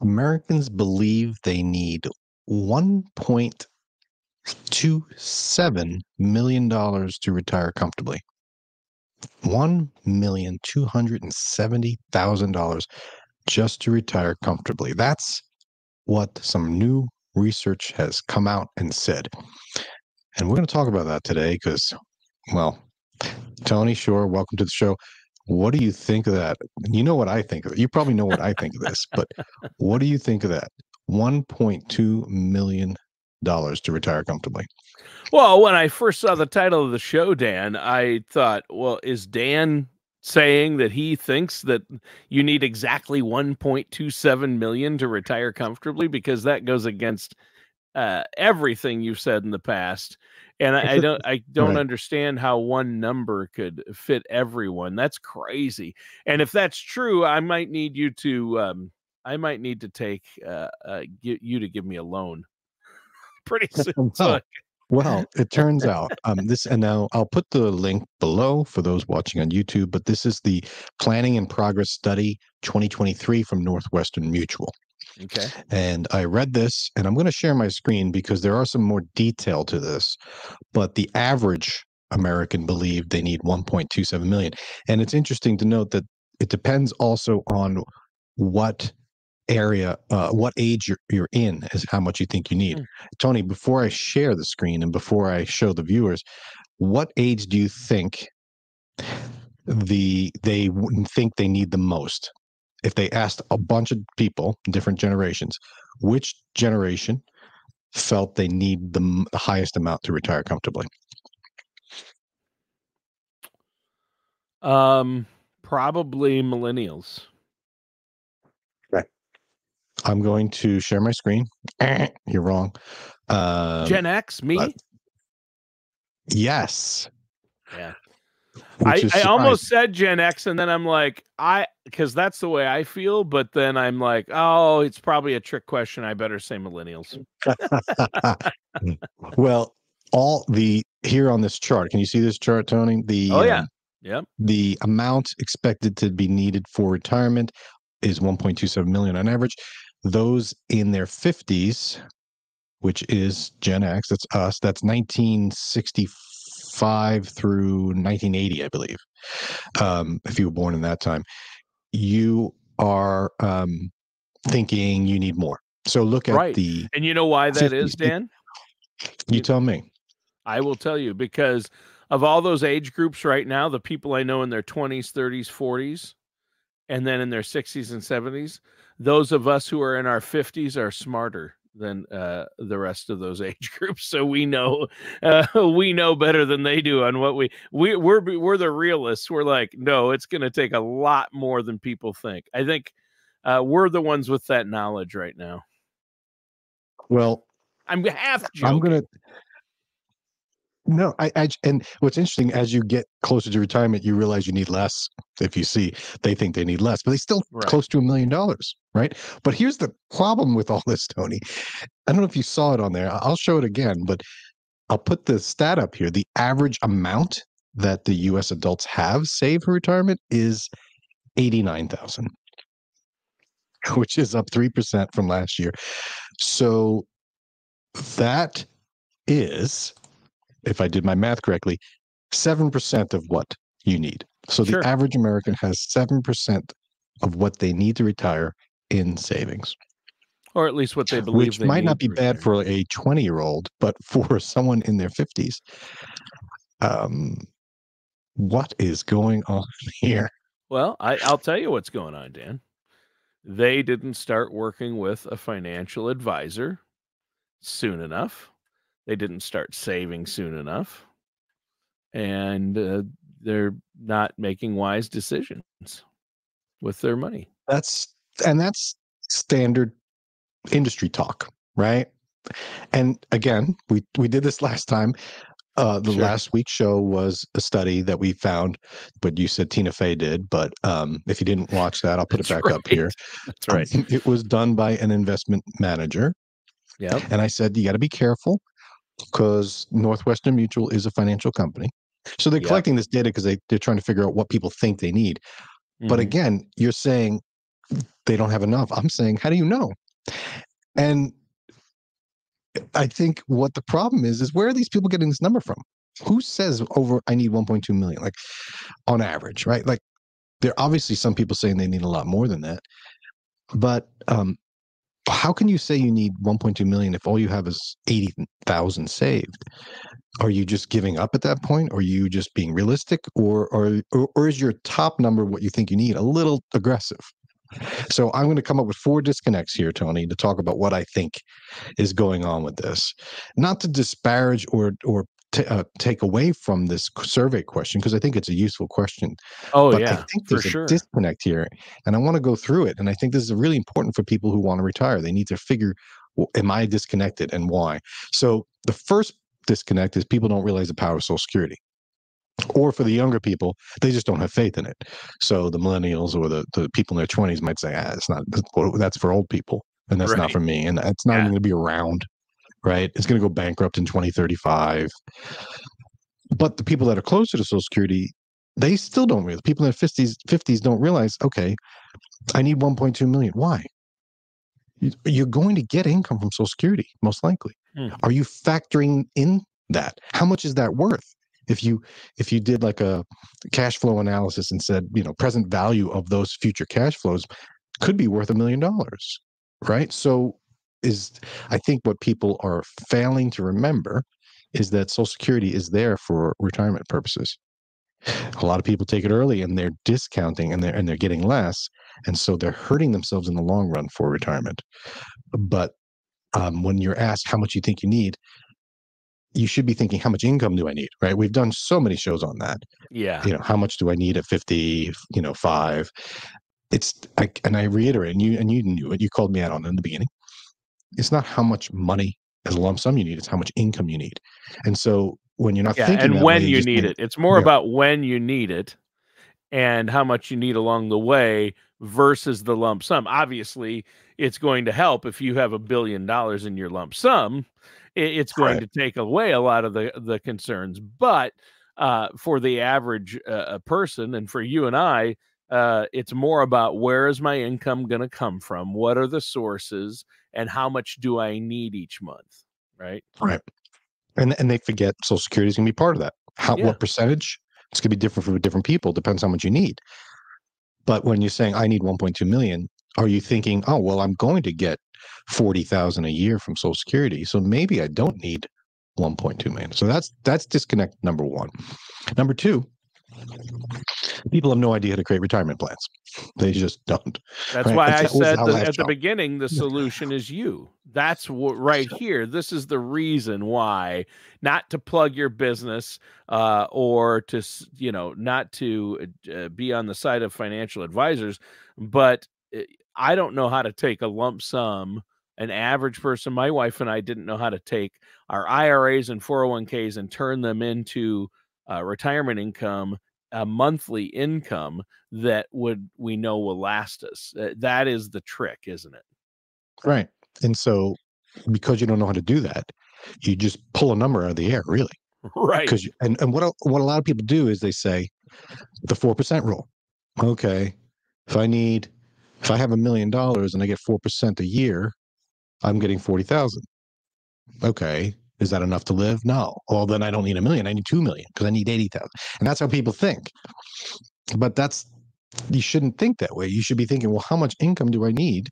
Americans believe they need $1.27 million to retire comfortably. $1,270,000 just to retire comfortably. That's what some new research has come out and said. And we're going to talk about that today because, well, Tony Shore, welcome to the show. What do you think of that? You know what I think of it. You probably know what I think of this, but what do you think of that? $1.2 million to retire comfortably. Well, when I first saw the title of the show, Dan, I thought, well, is Dan saying that he thinks that you need exactly 1.27 million to retire comfortably? Because that goes against everything you've said in the past. And I don't right. understand how one number could fit everyone. That's crazy. And if that's true, I might need you to take you to give me a loan pretty soon. Well, it turns out and now I'll put the link below for those watching on YouTube, but this is the Planning and Progress Study 2023 from Northwestern Mutual. Okay. And I read this, and I'm going to share my screen because there are some more detail to this, but the average American believed they need 1.27 million. And it's interesting to note that it depends also on what area, what age you're in is how much you think you need. Tony, before I share the screen and before I show the viewers, what age do you think they wouldn't think they need the most? If they asked a bunch of people, different generations, which generation felt they need the highest amount to retire comfortably? Probably millennials. Right. I'm going to share my screen. You're wrong. Gen X, me? Yes. Yeah. I almost said Gen X, and then I'm like, because that's the way I feel, but then I'm like, oh, it's probably a trick question. I better say millennials. Well, here on this chart, can you see this chart, Tony? Yeah. The amount expected to be needed for retirement is 1.27 million on average. Those in their 50s, which is Gen X, that's us, that's 1965 through 1980, I believe. If you were born in that time, you are thinking you need more. So look at the... And you know why that is, Dan? You tell me. I will tell you, because of all those age groups right now, the people I know in their 20s, 30s, 40s, and then in their 60s and 70s, those of us who are in our 50s are smarter than the rest of those age groups. So we know better than they do on what we're the realists. We're like, no, it's going to take a lot more than people think. I think we're the ones with that knowledge right now. Well, I'm half joking. I'm going to... No, and what's interesting, as you get closer to retirement, you realize you need less. If you see, they think they need less, but they still close to $1 million, right? But here's the problem with all this, Tony. I don't know if you saw it on there. I'll show it again, but I'll put the stat up here. The average amount that the U.S. adults have saved for retirement is $89,000, which is up 3% from last year. So that is, if I did my math correctly, 7% of what you need. So the average American has 7% of what they need to retire in savings. Or at least what they believe which might not be bad for a 20-year-old, but for someone in their 50s. What is going on here? Well, I'll tell you what's going on, Dan. They didn't start working with a financial advisor soon enough. They didn't start saving soon enough, and they're not making wise decisions with their money. That's standard industry talk, right? And again, we did this last time. Last week's show was a study that we found, but you said Tina Fey did. But if you didn't watch that, I'll put it back up here. That's right. It was done by an investment manager. Yeah. And I said, you got to be careful, because Northwestern Mutual is a financial company. So they're collecting this data because they're trying to figure out what people think they need. Mm-hmm. But again, you're saying they don't have enough. I'm saying, how do you know? And I think what the problem is where are these people getting this number from? Who says I need 1.2 million, like on average, right? Like there are obviously some people saying they need a lot more than that. But how can you say you need 1.2 million if all you have is 80,000 saved? Are you just giving up at that point? Or are you just being realistic? Or is your top number what you think you need a little aggressive? So I'm going to come up with 4 disconnects here, Tony, to talk about what I think is going on with this. Not to disparage or take away from this survey question, because I think it's a useful question. Oh, but I yeah, think for there's a disconnect here, and I want to go through it. And I think this is really important for people who want to retire. They need to figure, well, am I disconnected and why? So the first disconnect is people don't realize the power of Social Security. Or for the younger people, they just don't have faith in it. So the millennials or the people in their 20s might say, it's not, that's for old people, and that's not for me, and it's not even going to be around, right? It's going to go bankrupt in 2035. But the people that are closer to Social Security, they still don't realize. People in their 50s don't realize, okay, I need 1.2 million. Why? You're going to get income from Social Security, most likely. Are you factoring in that? How much is that worth? If you did like a cash flow analysis and said, present value of those future cash flows could be worth $1 million, right? So I think what people are failing to remember is that Social Security is there for retirement purposes. A lot of people take it early and they're discounting and they're getting less, and so they're hurting themselves in the long run for retirement. But when you're asked how much you think you need, you should be thinking, how much income do I need, right? We've done so many shows on that. Yeah. How much do I need at 50, 5? And I reiterate, and you knew it, you called me out on it in the beginning. It's not how much money as a lump sum you need, it's how much income you need. And so when you're not thinking and that when way, you need it, it's more about when you need it and how much you need along the way versus the lump sum. Obviously, it's going to help if you have $1 billion in your lump sum. It's going to take away a lot of the concerns. But for the average person, and for you and I, it's more about, where is my income going to come from? What are the sources? And how much do I need each month? Right. Right. And they forget Social Security is going to be part of that. What percentage? It's going to be different for different people. Depends how much you need. But when you're saying I need 1.2 million, are you thinking, oh, well, I'm going to get 40,000 a year from Social Security, so maybe I don't need 1.2 million. So that's disconnect number one. Number two, people have no idea how to create retirement plans. They just don't. That's why I said at the beginning, the solution is you. That's what right here. This is the reason why, not to plug your business or to, not to be on the side of financial advisors, but I don't know how to take a lump sum. An average person, my wife and I, didn't know how to take our IRAs and 401ks and turn them into retirement income, a monthly income that we know will last us. That is the trick, isn't it? Right. And so, because you don't know how to do that, you just pull a number out of the air, really. Right. Because and what a lot of people do is they say the 4% rule. Okay, if I have $1 million and I get 4% a year, I'm getting 40,000. Okay, is that enough to live? No. Well, then I don't need $1 million. I need 2 million because I need 80,000. And that's how people think. But you shouldn't think that way. You should be thinking, well, how much income do I need?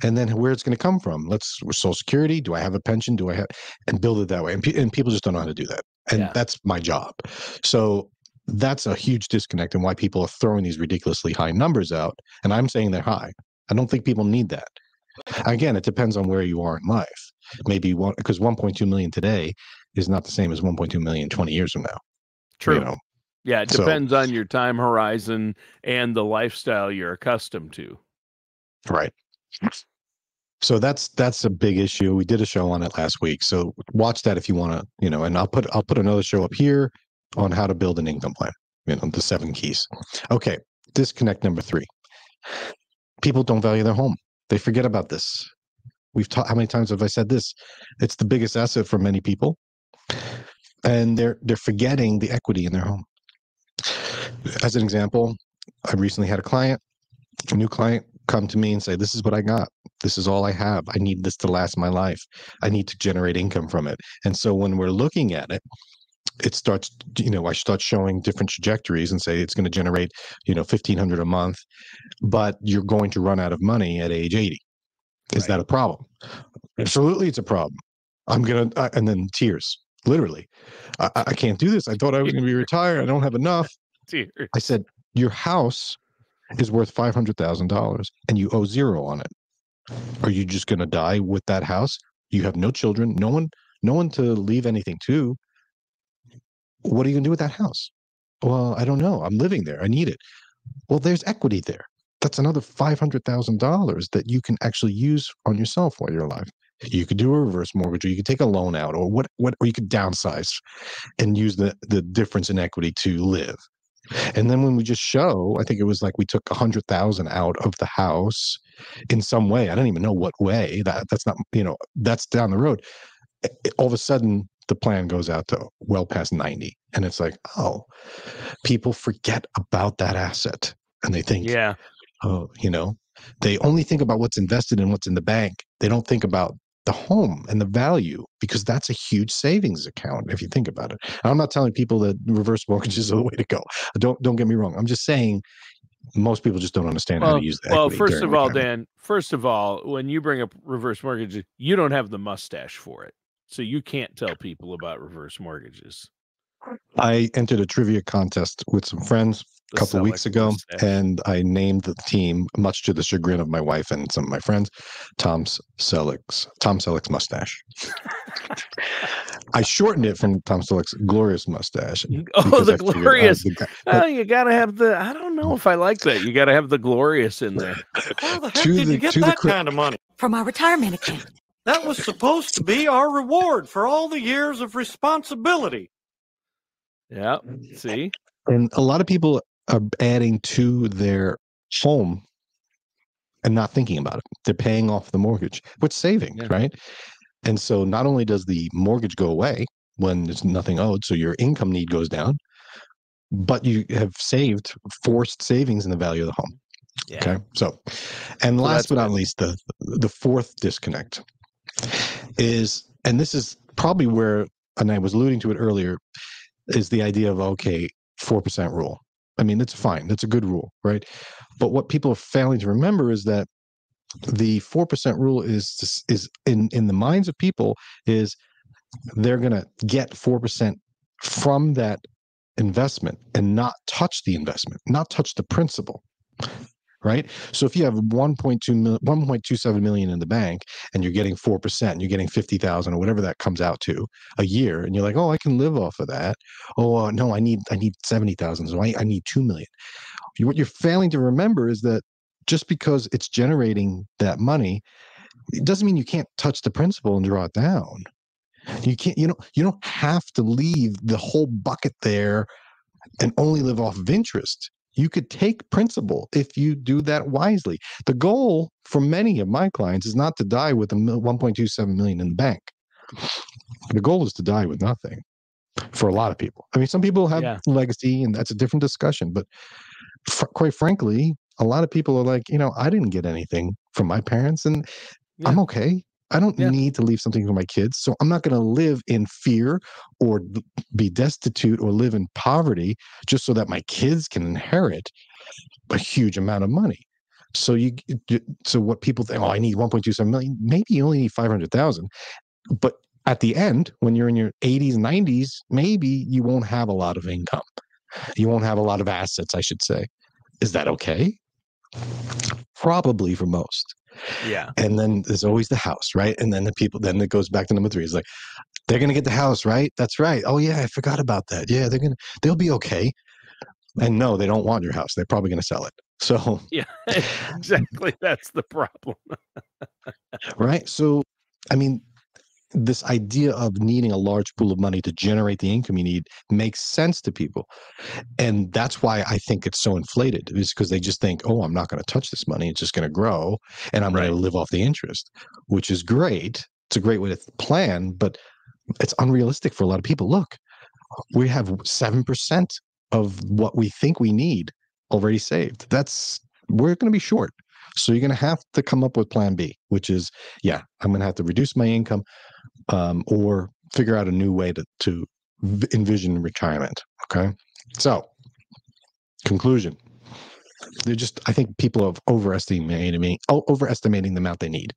And then where it's going to come from. Social Security. Do I have a pension? And build it that way. And people just don't know how to do that. And that's my job. So that's a huge disconnect in why people are throwing these ridiculously high numbers out. And I'm saying they're high. I don't think people need that. Again, it depends on where you are in life. Maybe because 1.2 million today is not the same as 1.2 million 20 years from now. True. Yeah, it depends on your time horizon and the lifestyle you're accustomed to. Right. So that's a big issue. We did a show on it last week. So watch that if you want to, and I'll put another show up here on how to build an income plan, the 7 keys. Okay. Disconnect number 3. People don't value their home. They forget about this. We've taught, how many times have I said this? It's the biggest asset for many people. And they're forgetting the equity in their home. As an example, I recently had a new client. come to me and say, this is what I got. This is all I have. I need this to last my life. I need to generate income from it. And so when we're looking at it, it starts, I start showing different trajectories and say it's going to generate, $1,500 a month, but you're going to run out of money at age 80. Is that a problem? Absolutely, it's a problem. And then tears, literally. I can't do this. I thought I was going to be retired. I don't have enough. Tears. I said, your house is worth $500,000 and you owe zero on it. Are you just going to die with that house? You have no children, no one to leave anything to. What are you going to do with that house? Well, I don't know. I'm living there. I need it. Well, there's equity there. That's another $500,000 that you can actually use on yourself while you're alive. You could do a reverse mortgage, or you could take a loan out, or or you could downsize and use the difference in equity to live. And then when we just show, I think it was like we took $100,000 out of the house in some way. I don't even know what way. That's not, that's down the road. All of a sudden, the plan goes out to well past 90. And it's like, oh, people forget about that asset. And they think, they only think about what's invested and what's in the bank. They don't think about the home and the value, because that's a huge savings account if you think about it. And I'm not telling people that reverse mortgages are the way to go. Don't get me wrong. I'm just saying most people just don't understand how to use the equity. Well, first of all, Dan, when you bring up reverse mortgages, you don't have the mustache for it. So you can't tell people about reverse mortgages. I entered a trivia contest with some friends a couple of weeks ago, and I named the team, much to the chagrin of my wife and some of my friends, Tom Selleck's mustache. I shortened it from Tom Selleck's glorious mustache. Oh, the glorious! You gotta have the. I don't know if I like that. You gotta have the glorious in there. How the heck did you get that kind of money? From our retirement account. That was supposed to be our reward for all the years of responsibility. Yeah. See, and a lot of people are adding to their home and not thinking about it. They're paying off the mortgage, but saving, right? And so not only does the mortgage go away when there's nothing owed, so your income need goes down, but you have saved forced savings in the value of the home. Yeah. Okay. So last but not least, the fourth disconnect is, and this is probably where, and I was alluding to it earlier, is the idea of, 4% rule. I mean, that's fine. That's a good rule, right? But what people are failing to remember is that the 4% rule is in the minds of people is they're going to get 4% from that investment and not touch the investment, not touch the principal, right? So if you have 1.27 million in the bank and you're getting 4%, you're getting 50,000 or whatever that comes out to a year, and you're like, oh, I can live off of that. Oh, no, I need 70,000, so I need 2 million. What you're failing to remember is that just because it's generating that money, it doesn't mean you can't touch the principal and draw it down. You can't, you don't have to leave the whole bucket there and only live off of interest. You could take principal if you do that wisely. The goal for many of my clients is not to die with 1.27 million in the bank. The goal is to die with nothing for a lot of people. I mean, some people have legacy, and that's a different discussion. But quite frankly, a lot of people are like, I didn't get anything from my parents, and I'm okay. I don't need to leave something for my kids. So I'm not going to live in fear or be destitute or live in poverty just so that my kids can inherit a huge amount of money. So so what people think, I need 1.27 million, maybe you only need 500,000. But at the end, when you're in your 80s, 90s, maybe you won't have a lot of income. You won't have a lot of assets, I should say. Is that okay? Probably for most. Yeah. And then there's always the house, right? And then then it goes back to number 3. It's like, they're going to get the house, right? That's right. Oh yeah, I forgot about that. Yeah, they'll be okay. And no, they don't want your house. They're probably going to sell it. So yeah, exactly. That's the problem. Right. So, I mean, this idea of needing a large pool of money to generate the income you need makes sense to people. And that's why I think it's so inflated, is because they just think, I'm not going to touch this money. It's just going to grow and I'm going to live off the interest, which is great. It's a great way to plan, but it's unrealistic for a lot of people. Look, we have 7% of what we think we need already saved. We're going to be short. So you're going to have to come up with plan B, which is, I'm going to have to reduce my income or figure out a new way to envision retirement. Okay. So conclusion. I think people are overestimating the amount they need.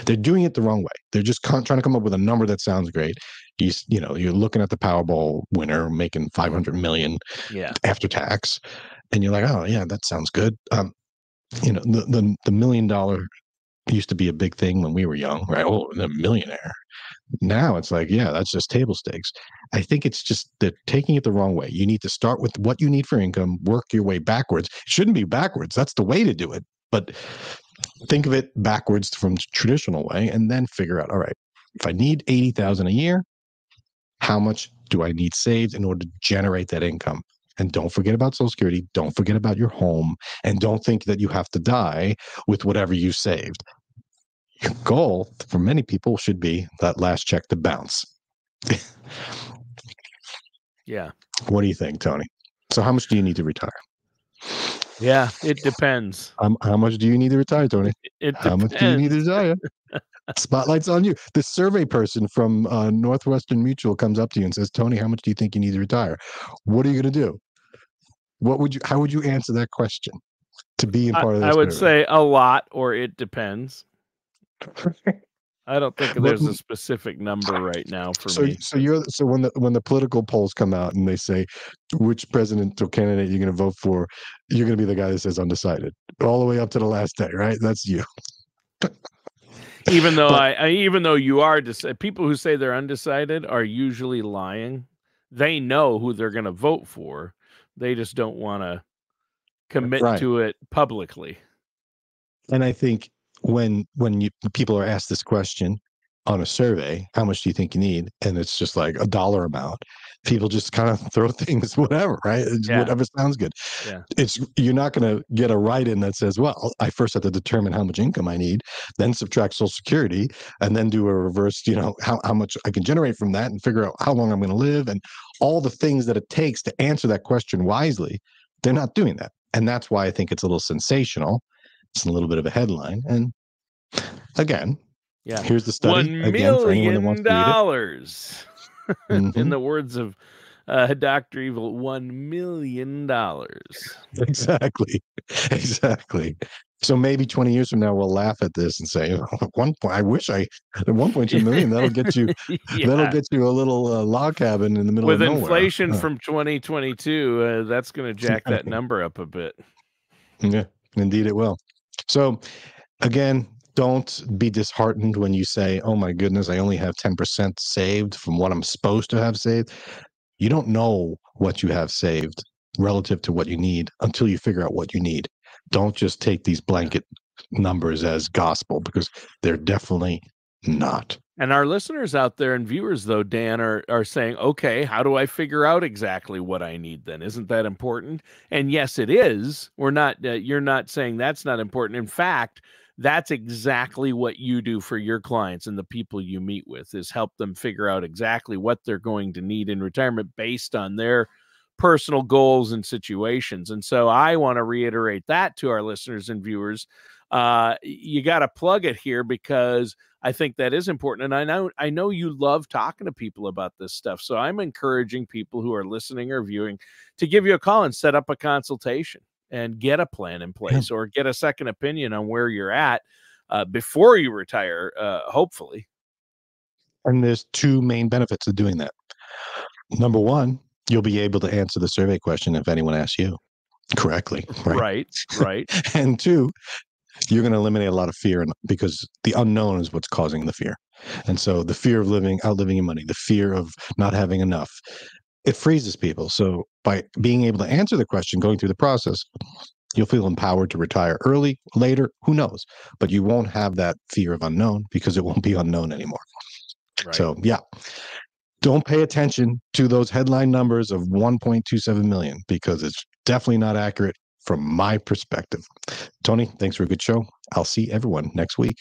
They're doing it the wrong way. They're just trying to come up with a number that sounds great. You're looking at the Powerball winner making $500 million after tax, and you're like, oh yeah, that sounds good. The $1 million used to be a big thing when we were young, right? Oh, the millionaire. Now it's like, that's just table stakes. I think it's just they're taking it the wrong way. You need to start with what you need for income, work your way backwards. It shouldn't be backwards. That's the way to do it. But think of it backwards from the traditional way, and then figure out, all right, if I need $80,000 a year, how much do I need saved in order to generate that income? And don't forget about Social Security. Don't forget about your home. And don't think that you have to die with whatever you saved. Your goal for many people should be that last check to bounce. Yeah. What do you think, Tony? So how much do you need to retire? Yeah, it depends. How much do you need to retire, Tony? How much do you need to retire? Spotlight's on you. The survey person from Northwestern Mutual comes up to you and says, Tony, how much do you think you need to retire? What are you going to do? How would you answer that question to be in part of this? I would say a lot, or it depends. I don't think there's a specific number right now for me. So when the political polls come out and they say which presidential candidate you're going to vote for, you're going to be the guy that says undecided all the way up to the last day, right? That's you. Even though even though you are people who say they're undecided are usually lying. They know who they're going to vote for. They just don't want to commit to it publicly. And I think when people are asked this question on a survey, how much do you think you need? And it's just like a dollar amount. People just kind of throw things, whatever, right? Whatever sounds good. Yeah. You're not going to get a write-in that says, well, I first have to determine how much income I need, then subtract Social Security, and then do a reverse, how much I can generate from that and figure out how long I'm going to live and all the things that it takes to answer that question wisely. They're not doing that. And that's why I think it's a little sensational. It's a little bit of a headline. And again, here's the study. $1 million. In the words of Dr. Evil, $1 million. Exactly. So maybe 20 years from now, we'll laugh at this and say, I wish I had 1.2 million. That'll get you, that'll get you a little log cabin in the middle of nowhere. With inflation from 2022, that's going to jack that number up a bit. Yeah, indeed it will. So again, don't be disheartened when you say, oh my goodness, I only have 10% saved from what I'm supposed to have saved. You don't know what you have saved relative to what you need until you figure out what you need. Don't just take these blanket numbers as gospel, because they're definitely not. And our listeners out there and viewers, though, Dan, are saying, okay, how do I figure out exactly what I need then? Isn't that important? And yes, it is. We're not, you're not saying that's not important. In fact, that's exactly what you do for your clients and the people you meet with, is help them figure out exactly what they're going to need in retirement based on their personal goals and situations. And so I want to reiterate that to our listeners and viewers. You got to plug it here, because I think that is important. And I know you love talking to people about this stuff. So I'm encouraging people who are listening or viewing to give you a call and set up a consultation and get a plan in place, or get a second opinion on where you're at before you retire, hopefully. And there's two main benefits of doing that. Number one, you'll be able to answer the survey question if anyone asks you correctly. Right. And two, you're going to eliminate a lot of fear, because the unknown is what's causing the fear. And so the fear of outliving your money, the fear of not having enough, it freezes people. So by being able to answer the question, going through the process, you'll feel empowered to retire early, later, who knows? But you won't have that fear of unknown, because it won't be unknown anymore. Right. So don't pay attention to those headline numbers of 1.27 million, because it's definitely not accurate from my perspective. Tony, thanks for a good show. I'll see everyone next week.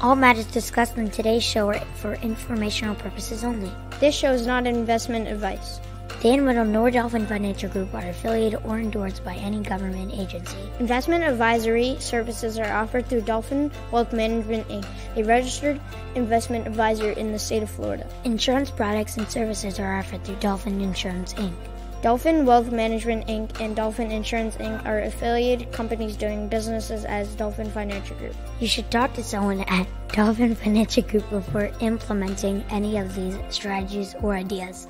All matters discussed in today's show are for informational purposes only. This show is not investment advice. Dan Riddle nor Dolphin Financial Group are affiliated or endorsed by any government agency. Investment advisory services are offered through Dolphin Wealth Management, Inc., a registered investment advisor in the state of Florida. Insurance products and services are offered through Dolphin Insurance, Inc. Dolphin Wealth Management, Inc. and Dolphin Insurance, Inc. are affiliated companies doing businesses as Dolphin Financial Group. You should talk to someone at Dolphin Financial Group before implementing any of these strategies or ideas.